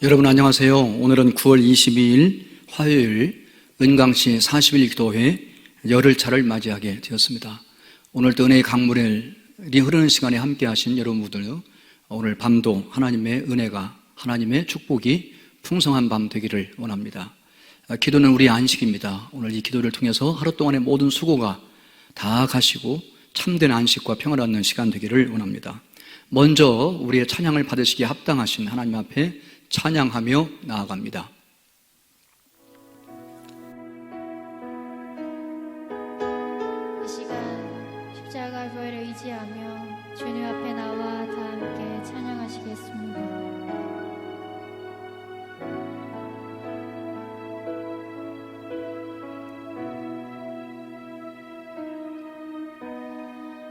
여러분 안녕하세요. 오늘은 9월 22일 화요일 은광시 40일 기도회 열흘차를 맞이하게 되었습니다. 오늘도 은혜의 강물이 흐르는 시간에 함께 하신 여러분들, 오늘 밤도 하나님의 은혜가, 하나님의 축복이 풍성한 밤 되기를 원합니다. 기도는 우리의 안식입니다. 오늘 이 기도를 통해서 하루 동안의 모든 수고가 다 가시고 참된 안식과 평을 얻는 시간 되기를 원합니다. 먼저 우리의 찬양을 받으시기에 합당하신 하나님 앞에 찬양하며 나아갑니다. 이 시간 십자가의 보혈을 의지하며 주님 앞에 나와 다 함께 찬양하시겠습니다.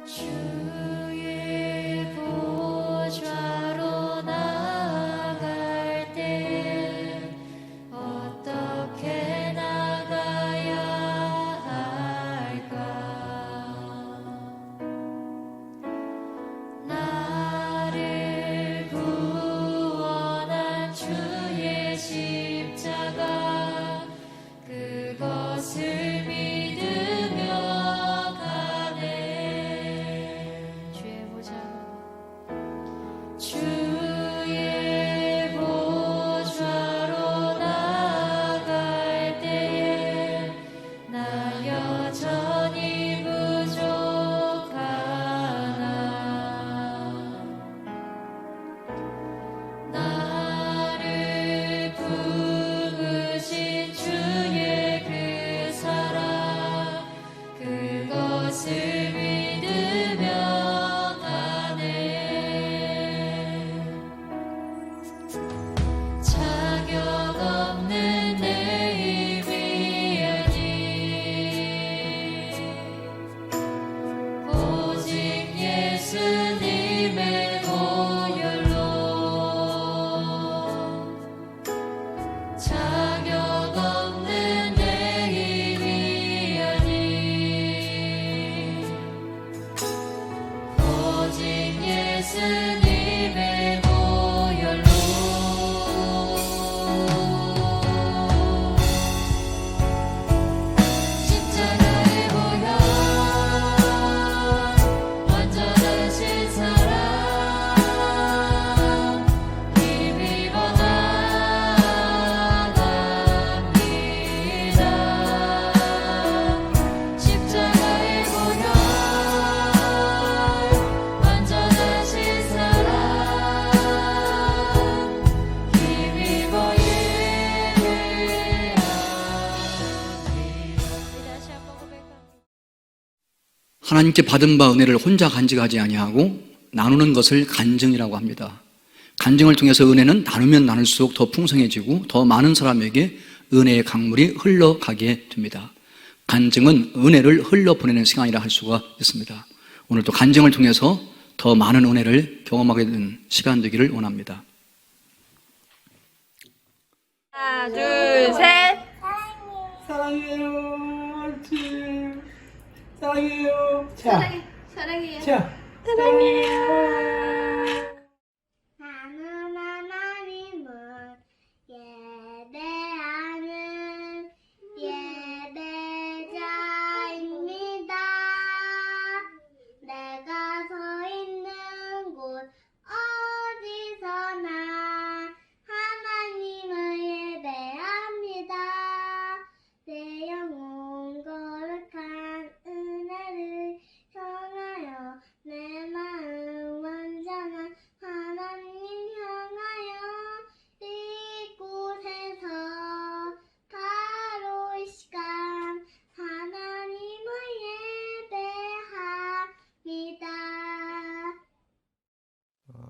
주의 보좌로 나아갈 때 어떻게 나가야 할까? 나를 구원한 주의 십자가, 그것을 믿으며 가네. 주의 보좌로 나아갈 때에 나 여전히 부족하나. 나를 부으신 주의 그 사랑, 그것을 믿으며 가네. 자격 없는 내 힘이 아니 오직 예수님의 보혈로, 자격 없는 내 힘이 아니 오직 예수님의 보혈로. 십자가의 보혈, 완전하신 사랑, 힘입어 나갑니다. 십자가의 보혈, 완전하신 사랑, 힘입어 예배합니다. 다시 한번 고백합니다. 하나님께 받은 바 은혜를 혼자 간직하지 아니하고 나누는 것을 간증이라고 합니다. 간증을 통해서 은혜는 나누면 나눌수록 더 풍성해지고 더 많은 사람에게 은혜의 강물이 흘러가게 됩니다. 간증은 은혜를 흘러보내는 시간이라 할 수가 있습니다. 오늘도 간증을 통해서 더 많은 은혜를 경험하게 되는 시간 되기를 원합니다. 하나, 둘, 셋. 사랑해요, 옳지. 사랑해요. 자, 사랑해요. 자, 사랑해요. 나는 하나님을 예배하는 예배자입니다. 내가 서 있는 곳 어디서나 하나님을 예배합니다. 내 영혼 거룩한 은혜를 향하여, 내 마음 완전한 하나님 향하여, 이곳에서 바로 이 시간 하나님을 예배합니다.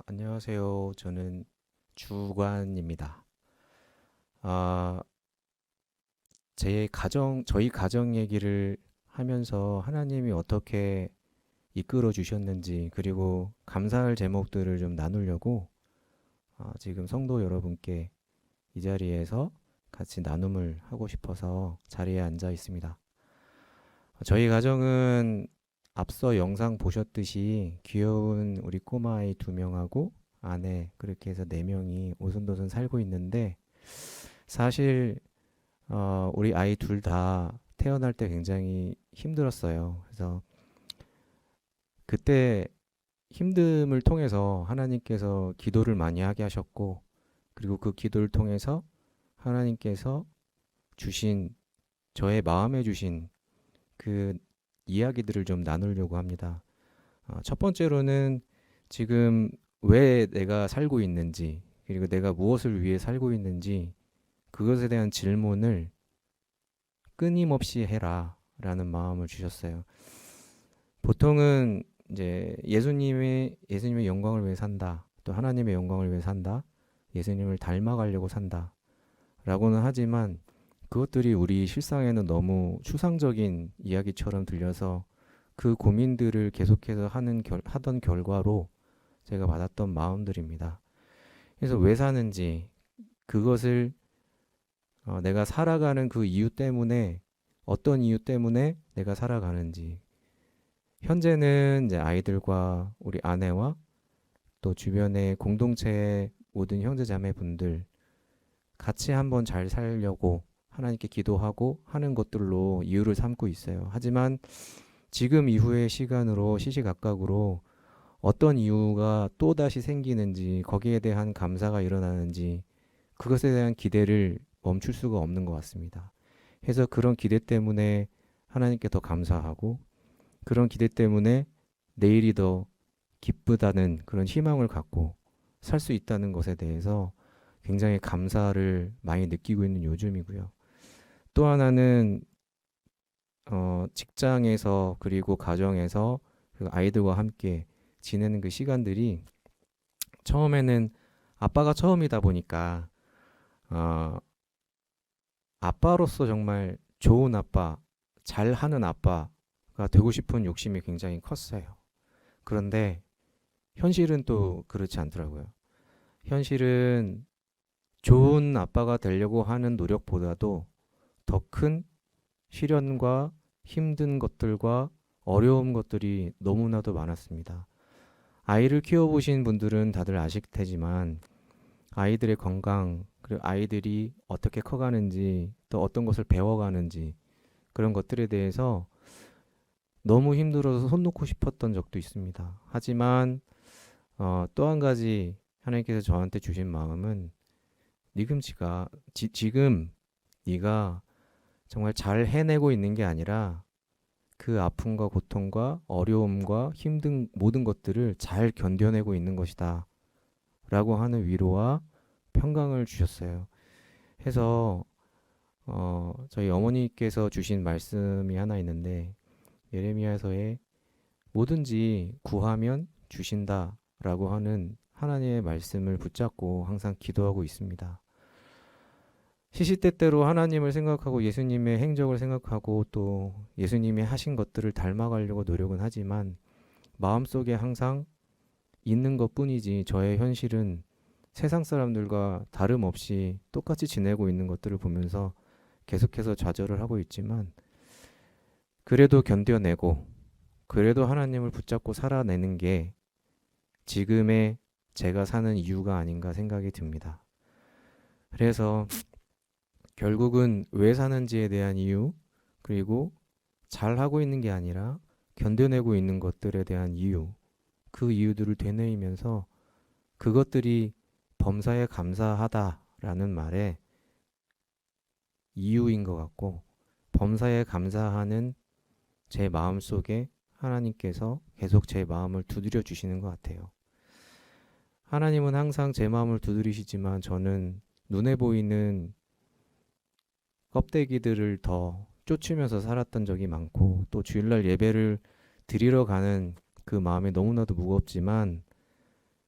안녕하세요. 저는 주관입니다. 저희 가정 얘기를 하면서 하나님이 어떻게 이끌어 주셨는지, 그리고 감사할 제목들을 좀 나누려고 지금 성도 여러분께 이 자리에서 같이 나눔을 하고 싶어서 자리에 앉아 있습니다. 저희 가정은 앞서 영상 보셨듯이 귀여운 우리 꼬마아이 2명하고 아내 그렇게 해서 4명이 오손도손 살고 있는데 사실 우리 아이 둘 다 태어날 때 굉장히 힘들었어요. 그래서 그때 힘듦을 통해서 하나님께서 기도를 많이 하게 하셨고 그리고 그 기도를 통해서 하나님께서 주신 저의 마음에 주신 그 이야기들을 좀 나누려고 합니다. 첫 번째로는 지금 왜 내가 살고 있는지 그리고 내가 무엇을 위해 살고 있는지 그것에 대한 질문을 끊임없이 해라 라는 마음을 주셨어요. 보통은 이제 예수님의 영광을 위해 산다. 또 하나님의 영광을 위해 산다. 예수님을 닮아가려고 산다. 라고는 하지만 그것들이 우리 실상에는 너무 추상적인 이야기처럼 들려서 그 고민들을 계속해서 하던 결과로 제가 받았던 마음들입니다. 그래서 왜 사는지 그것을 내가 살아가는 그 이유 때문에 어떤 이유 때문에 내가 살아가는지 현재는 이제 아이들과 우리 아내와 또 주변의 공동체의 모든 형제자매분들 같이 한번 잘 살려고 하나님께 기도하고 하는 것들로 이유를 삼고 있어요. 하지만 지금 이후의 시간으로 시시각각으로 어떤 이유가 또다시 생기는지 거기에 대한 감사가 일어나는지 그것에 대한 기대를 멈출 수가 없는 것 같습니다. 그래서 그런 기대 때문에 하나님께 더 감사하고 그런 기대 때문에 내일이 더 기쁘다는 그런 희망을 갖고 살 수 있다는 것에 대해서 굉장히 감사를 많이 느끼고 있는 요즘이고요. 또 하나는 직장에서 그리고 가정에서 그리고 아이들과 함께 지내는 그 시간들이 처음에는 아빠가 처음이다 보니까 아빠로서 정말 좋은 아빠, 잘하는 아빠가 되고 싶은 욕심이 굉장히 컸어요. 그런데 현실은 또 그렇지 않더라고요. 현실은 좋은 아빠가 되려고 하는 노력보다도 더 큰 시련과 힘든 것들과 어려운 것들이 너무나도 많았습니다. 아이를 키워보신 분들은 다들 아실 테지만 아이들의 건강, 그리고 아이들이 어떻게 커가는지 또 어떤 것을 배워가는지 그런 것들에 대해서 너무 힘들어서 손 놓고 싶었던 적도 있습니다. 하지만 또 한 가지 하나님께서 저한테 주신 마음은 지금 네가 정말 잘 해내고 있는 게 아니라 그 아픔과 고통과 어려움과 힘든 모든 것들을 잘 견뎌내고 있는 것이다 라고 하는 위로와 평강을 주셨어요. 해서 저희 어머니께서 주신 말씀이 하나 있는데 예레미야서에 뭐든지 구하면 주신다 라고 하는 하나님의 말씀을 붙잡고 항상 기도하고 있습니다. 시시때때로 하나님을 생각하고 예수님의 행적을 생각하고 또 예수님이 하신 것들을 닮아가려고 노력은 하지만 마음속에 항상 있는 것뿐이지 저의 현실은 세상 사람들과 다름없이 똑같이 지내고 있는 것들을 보면서 계속해서 좌절을 하고 있지만 그래도 견뎌내고 그래도 하나님을 붙잡고 살아내는 게 지금의 제가 사는 이유가 아닌가 생각이 듭니다. 그래서 결국은 왜 사는지에 대한 이유, 그리고 잘하고 있는 게 아니라 견뎌내고 있는 것들에 대한 이유, 그 이유들을 되뇌이면서 그것들이 범사에 감사하다라는 말의 이유인 것 같고 범사에 감사하는 제 마음속에 하나님께서 계속 제 마음을 두드려 주시는 것 같아요. 하나님은 항상 제 마음을 두드리시지만 저는 눈에 보이는 껍데기들을 더 쫓으면서 살았던 적이 많고 또 주일날 예배를 드리러 가는 그 마음이 너무나도 무겁지만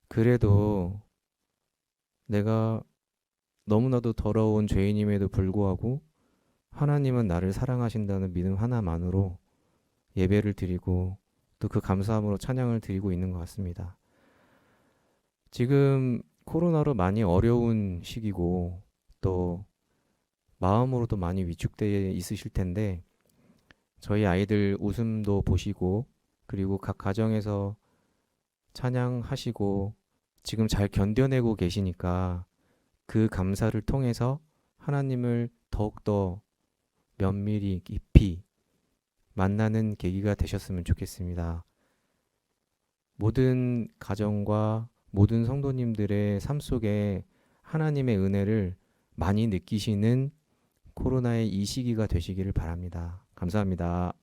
그래도 내가 너무나도 더러운 죄인임에도 불구하고 하나님은 나를 사랑하신다는 믿음 하나만으로 예배를 드리고 또 그 감사함으로 찬양을 드리고 있는 것 같습니다. 지금 코로나로 많이 어려운 시기고 또 마음으로도 많이 위축되어 있으실 텐데 저희 아이들 웃음도 보시고 그리고 각 가정에서 찬양하시고 지금 잘 견뎌내고 계시니까 그 감사를 통해서 하나님을 더욱더 면밀히 깊이 만나는 계기가 되셨으면 좋겠습니다. 모든 가정과 모든 성도님들의 삶 속에 하나님의 은혜를 많이 느끼시는 코로나의 이 시기가 되시기를 바랍니다. 감사합니다.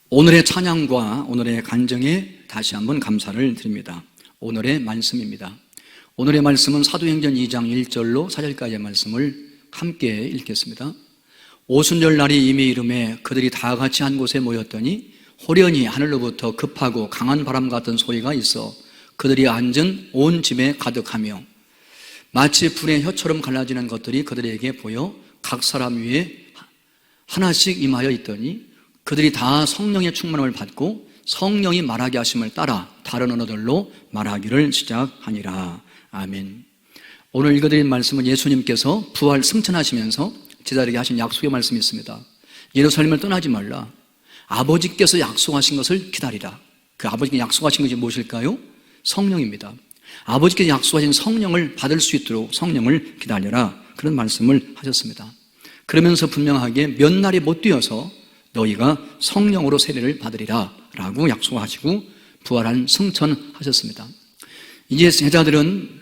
오늘의 찬양과 오늘의 간증에 다시 한번 감사를 드립니다. 오늘의 말씀입니다. 오늘의 말씀은 사도행전 2장 1절로 4절까지의 말씀을 함께 읽겠습니다. 오순절 날이 이미 이름에 그들이 다 같이 한 곳에 모였더니 호련히 하늘로부터 급하고 강한 바람 같은 소리가 있어 그들이 앉은 온 집에 가득하며 마치 불의 혀처럼 갈라지는 것들이 그들에게 보여 각 사람 위에 하나씩 임하여 있더니 그들이 다 성령의 충만함을 받고 성령이 말하게 하심을 따라 다른 언어들로 말하기를 시작하니라. 아멘. 오늘 읽어드린 말씀은 예수님께서 부활 승천하시면서 제자들에게 하신 약속의 말씀이 있습니다. 예루살렘을 떠나지 말라. 아버지께서 약속하신 것을 기다리라. 그 아버지께 약속하신 것이 무엇일까요? 성령입니다. 아버지께서 약속하신 성령을 받을 수 있도록 성령을 기다려라. 그런 말씀을 하셨습니다. 그러면서 분명하게 몇 날이 못 되어서 너희가 성령으로 세례를 받으리라 라고 약속하시고 부활한 승천하셨습니다. 이제 제자들은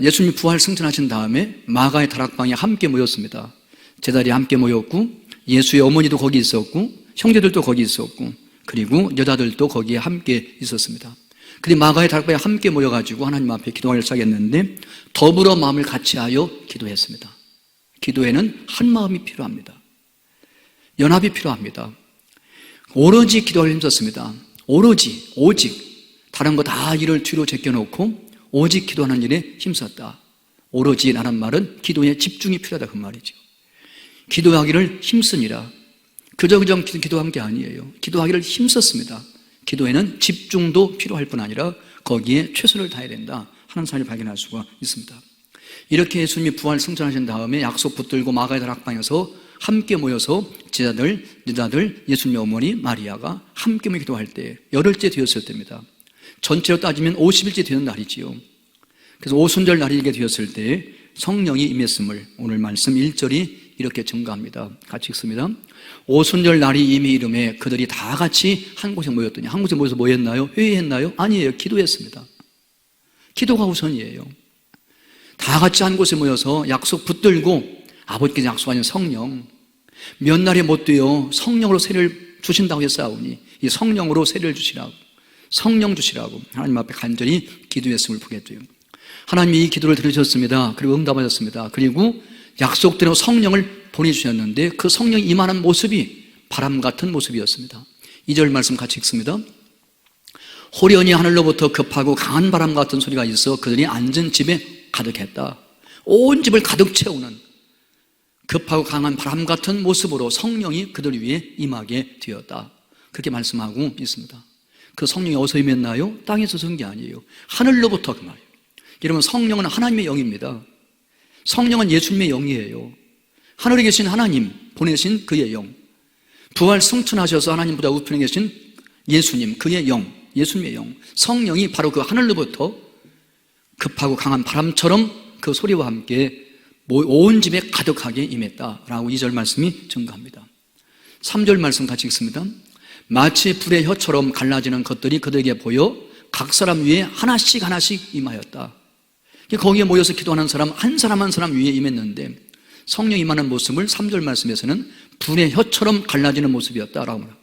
예수님이 부활 승천하신 다음에 마가의 다락방에 함께 모였습니다. 제자들이 함께 모였고 예수의 어머니도 거기 있었고 형제들도 거기 있었고 그리고 여자들도 거기에 함께 있었습니다. 그들이 마가의 다락방에 함께 모여가지고 하나님 앞에 기도하기 시작했는데 더불어 마음을 같이하여 기도했습니다. 기도에는 한 마음이 필요합니다. 연합이 필요합니다. 오로지 기도를 힘썼습니다. 오직 다른 거 다 일을 뒤로 제껴놓고 오직 기도하는 일에 힘썼다. 오로지라는 말은 기도에 집중이 필요하다 그 말이죠. 기도하기를 힘쓰니라. 그저 기도한 게 아니에요. 기도하기를 힘썼습니다. 기도에는 집중도 필요할 뿐 아니라 거기에 최선을 다해야 된다 하는 사실을 발견할 수가 있습니다. 이렇게 예수님이 부활 승천하신 다음에 약속 붙들고 마가의 다락방에서 함께 모여서 제자들, 여자들, 예수님의 어머니 마리아가 함께 모여 기도할 때 열흘째 되었을 때입니다. 전체로 따지면 50일째 되는 날이지요. 그래서 오순절 날이 이게 되었을 때 성령이 임했음을 오늘 말씀 1절이 이렇게 증가합니다. 같이 읽습니다. 오순절 날이 이미 이름에 그들이 다 같이 한 곳에 모였더니 한 곳에 모여서 뭐 했나요? 회의했나요? 아니에요. 기도했습니다. 기도가 우선이에요. 다 같이 한 곳에 모여서 약속 붙들고 아버지께서 약속하신 성령 몇 날이 못 되어 성령으로 세례를 주신다고 했사오니 이 성령으로 세례를 주시라고 성령 주시라고 하나님 앞에 간절히 기도했음을 보겠죠. 하나님이 이 기도를 들으셨습니다. 그리고 응답하셨습니다. 그리고 약속대로 성령을 보내주셨는데 그 성령이 임하는 모습이 바람 같은 모습이었습니다. 2절 말씀 같이 읽습니다. 호련히 하늘로부터 급하고 강한 바람 같은 소리가 있어 그들이 앉은 집에 가득했다. 온 집을 가득 채우는 급하고 강한 바람 같은 모습으로 성령이 그들 위에 임하게 되었다. 그렇게 말씀하고 있습니다. 그 성령이 어디서 임했나요? 땅에서 선 게 아니에요. 하늘로부터 그 말이에요. 여러분 성령은 하나님의 영입니다. 성령은 예수님의 영이에요. 하늘에 계신 하나님 보내신 그의 영, 부활 승천하셔서 하나님보다 우편에 계신 예수님 그의 영, 예수님의 영, 성령이 바로 그 하늘로부터 급하고 강한 바람처럼 그 소리와 함께 온 집에 가득하게 임했다라고 2절 말씀이 증가합니다. 3절 말씀 같이 읽습니다. 마치 불의 혀처럼 갈라지는 것들이 그들에게 보여 각 사람 위에 하나씩 임하였다. 거기에 모여서 기도하는 사람 한 사람 한 사람 위에 임했는데 성령이 임하는 모습을 3절 말씀에서는 불의 혀처럼 갈라지는 모습이었다라고 합니다.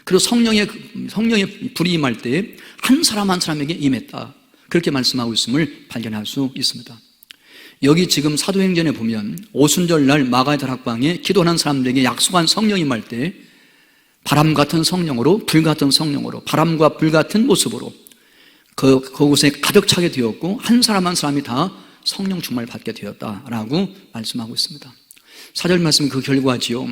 그리고 성령의 불이 임할 때 한 사람 한 사람에게 임했다. 그렇게 말씀하고 있음을 발견할 수 있습니다. 여기 지금 사도행전에 보면 오순절 날 마가의 다락방에 기도하는 사람들에게 약속한 성령이 임할 때 바람 같은 성령으로 불 같은 성령으로 바람과 불 같은 모습으로 그곳에 가득 차게 되었고 한 사람 한 사람이 다 성령 충만을 받게 되었다라고 말씀하고 있습니다. 4절 말씀은 그 결과지요.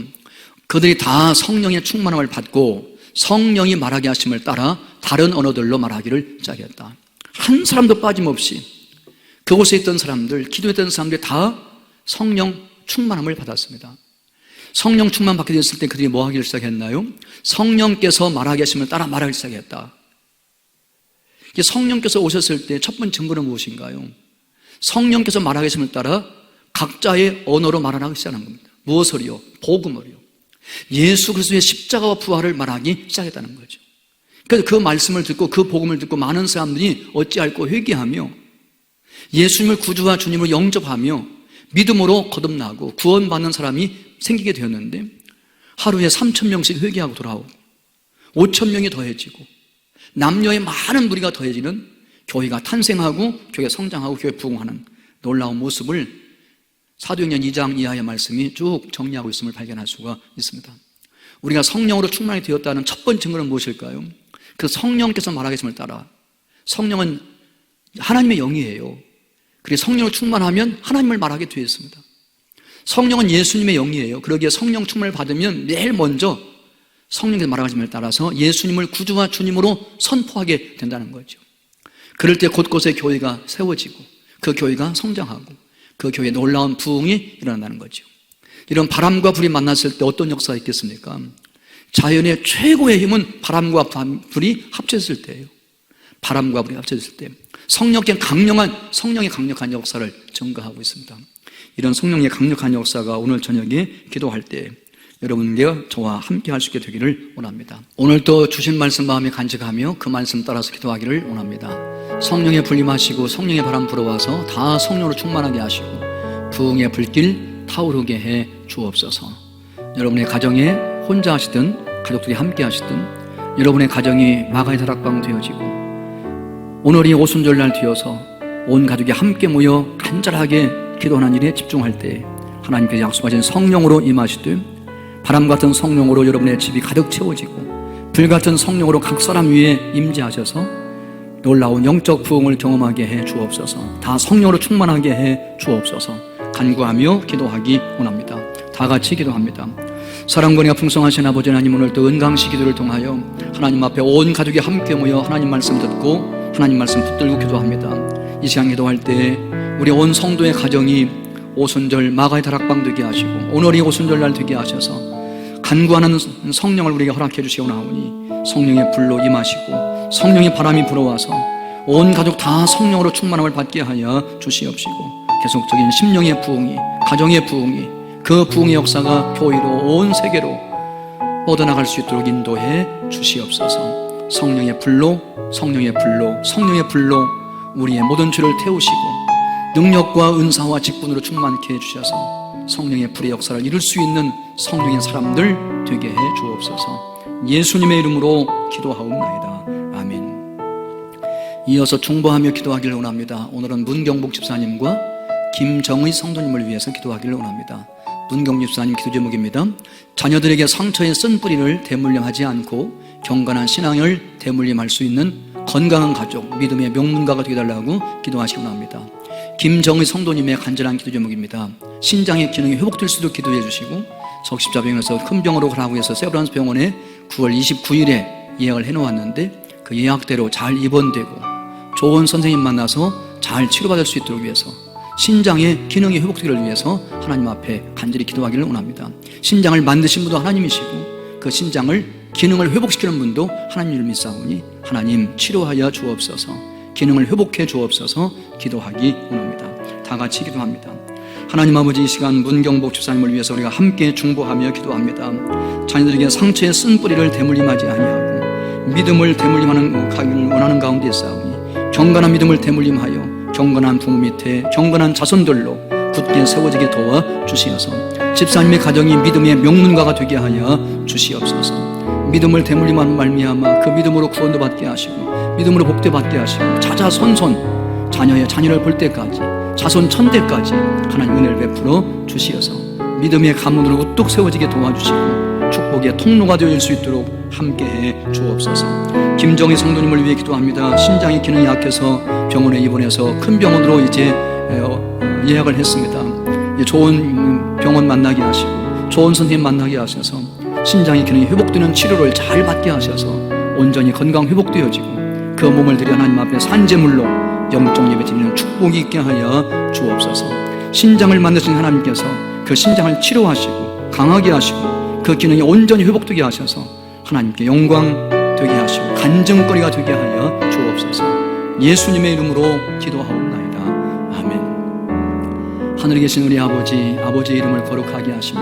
그들이 다 성령의 충만함을 받고 성령이 말하게 하심을 따라 다른 언어들로 말하기를 시작했다. 한 사람도 빠짐없이 그곳에 있던 사람들, 기도했던 사람들이 다 성령 충만함을 받았습니다. 성령 충만 받게 됐을 때 그들이 뭐 하기를 시작했나요? 성령께서 말하게 하심을 따라 말하기 시작했다. 성령께서 오셨을 때 첫 번째 증거는 무엇인가요? 성령께서 말하겠음을 따라 각자의 언어로 말하기 시작하는 겁니다. 무엇을요? 복음을요. 예수 그리스도의 십자가와 부활을 말하기 시작했다는 거죠. 그래서 그 말씀을 듣고 그 복음을 듣고 많은 사람들이 어찌할꼬 회개하며 예수님을 구주와 주님으로 영접하며 믿음으로 거듭나고 구원받는 사람이 생기게 되었는데, 하루에 3,000명씩 회개하고 돌아오고 5,000명이 더해지고 남녀의 많은 무리가 더해지는 교회가 탄생하고 교회가 성장하고 교회 부흥하는 놀라운 모습을 사도행전 2장 이하의 말씀이 쭉 정리하고 있음을 발견할 수가 있습니다. 우리가 성령으로 충만하게 되었다는 첫 번째 증거는 무엇일까요? 그 성령께서 말하겠음을 따라, 성령은 하나님의 영이에요. 그래서 성령으로 충만하면 하나님을 말하게 되어 있습니다. 성령은 예수님의 영이에요. 그러기에 성령 충만을 받으면 매일 먼저 성령께서 말하심을 따라서 예수님을 구주와 주님으로 선포하게 된다는 거죠. 그럴 때 곳곳에 교회가 세워지고 그 교회가 성장하고 그 교회에 놀라운 부흥이 일어난다는 거죠. 이런 바람과 불이 만났을 때 어떤 역사가 있겠습니까? 자연의 최고의 힘은 바람과 불이 합쳐졌을 때예요. 바람과 불이 합쳐졌을 때 성령의 강력한 역사를 증거하고 있습니다. 이런 성령의 강력한 역사가 오늘 저녁에 기도할 때 여러분과 저와 함께 할 수 있게 되기를 원합니다. 오늘도 주신 말씀 마음에 간직하며 그 말씀 따라서 기도하기를 원합니다. 성령의 불 임하시고 성령의 바람 불어와서 다 성령으로 충만하게 하시고 부흥의 불길 타오르게 해 주옵소서. 여러분의 가정에 혼자 하시든 가족들이 함께 하시든 여러분의 가정이 마가의 다락방 되어지고 오늘이 오순절날 되어서 온 가족이 함께 모여 간절하게 기도하는 일에 집중할 때 하나님께서 약속하신 성령으로 임하시되 바람 같은 성령으로 여러분의 집이 가득 채워지고 불 같은 성령으로 각 사람 위에 임재하셔서 놀라운 영적 부흥을 경험하게 해 주옵소서. 다 성령으로 충만하게 해 주옵소서. 간구하며 기도하기 원합니다. 다 같이 기도합니다. 사랑과 은혜가 풍성하신 아버지 하나님, 오늘도 은강시 기도를 통하여 하나님 앞에 온 가족이 함께 모여 하나님 말씀 듣고 하나님 말씀 붙들고 기도합니다. 이 시간 기도할 때 우리 온 성도의 가정이 오순절 마가의 다락방 되게 하시고 오늘이 오순절날 되게 하셔서 간구하는 성령을 우리에게 허락해 주시오나오니 성령의 불로 임하시고 성령의 바람이 불어와서 온 가족 다 성령으로 충만함을 받게 하여 주시옵시고 계속적인 심령의 부흥이, 가정의 부흥이, 그 부흥의 역사가 교회로 온 세계로 뻗어나갈 수 있도록 인도해 주시옵소서. 성령의 불로 우리의 모든 죄를 태우시고 능력과 은사와 직분으로 충만케 해주셔서 성령의 불의 역사를 이룰 수 있는 성령의 사람들 되게 해 주옵소서. 예수님의 이름으로 기도하옵나이다. 아멘. 이어서 중보하며 기도하기를 원합니다. 오늘은 문경복 집사님과 김정의 성도님을 위해서 기도하기를 원합니다. 문경복 집사님 기도 제목입니다. 자녀들에게 상처의 쓴 뿌리를 대물림하지 않고 경건한 신앙을 대물림할 수 있는 건강한 가족, 믿음의 명문가가 되어달라고 기도하시기 원합니다. 김정의 성도님의 간절한 기도 제목입니다. 신장의 기능이 회복될 수 있도록 기도해 주시고 적십자병에서 큰 병으로 가라고 해서 세브란스 병원에 9월 29일에 예약을 해놓았는데 그 예약대로 잘 입원되고 좋은 선생님 만나서 잘 치료받을 수 있도록 위해서 신장의 기능이 회복되기를 위해서 하나님 앞에 간절히 기도하기를 원합니다. 신장을 만드신 분도 하나님이시고 그 신장을 기능을 회복시키는 분도 하나님을 믿사오니 하나님 치료하여 주옵소서. 기능을 회복해 주옵소서. 기도하기 원합니다. 다 같이 기도합니다. 하나님 아버지, 이 시간 문경복 집사님을 위해서 우리가 함께 중보하며 기도합니다. 자녀들에게 상처의 쓴 뿌리를 대물림하지 아니하고 믿음을 대물림하는 가기를 원하는 가운데 있사오니 경건한 믿음을 대물림하여 경건한 부모 밑에 경건한 자손들로 굳게 세워지게 도와 주시어서 집사님의 가정이 믿음의 명문가가 되게 하여 주시옵소서. 믿음을 대물림하는 말미암아 그 믿음으로 구원도 받게 하시고 믿음으로 복도 받게 하시고 자자손손 자녀를 볼 때까지 자손 천대까지 하나님 은혜를 베풀어 주시어서 믿음의 가문으로 우뚝 세워지게 도와주시고 축복의 통로가 되어질 수 있도록 함께해 주옵소서. 김정희 성도님을 위해 기도합니다. 신장의 기능이 약해서 병원에 입원해서 큰 병원으로 이제 예약을 했습니다. 좋은 병원 만나게 하시고 좋은 선생님 만나게 하셔서 신장의 기능이 회복되는 치료를 잘 받게 하셔서 온전히 건강 회복되어지고 그 몸을 들여 하나님 앞에 산제물로 영적 예배 드리는 축복이 있게 하여 주옵소서. 신장을 만드신 하나님께서 그 신장을 치료하시고 강하게 하시고 그 기능이 온전히 회복되게 하셔서 하나님께 영광 되게 하시고 간증거리가 되게 하여 주옵소서. 예수님의 이름으로 기도하옵나이다. 아멘. 하늘에 계신 우리 아버지, 아버지의 이름을 거룩하게 하시며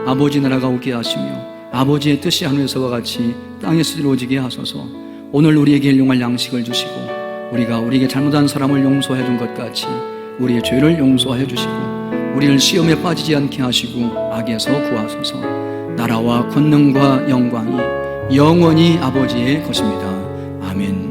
아버지 나라가 오게 하시며 아버지의 뜻이 하늘에서와 같이 땅에서 이루어지게 하소서. 오늘 우리에게 일용할 양식을 주시고 우리가 우리에게 잘못한 사람을 용서해 준 것 같이 우리의 죄를 용서해 주시고 우리를 시험에 빠지지 않게 하시고 악에서 구하소서. 나라와 권능과 영광이 영원히 아버지의 것입니다. 아멘.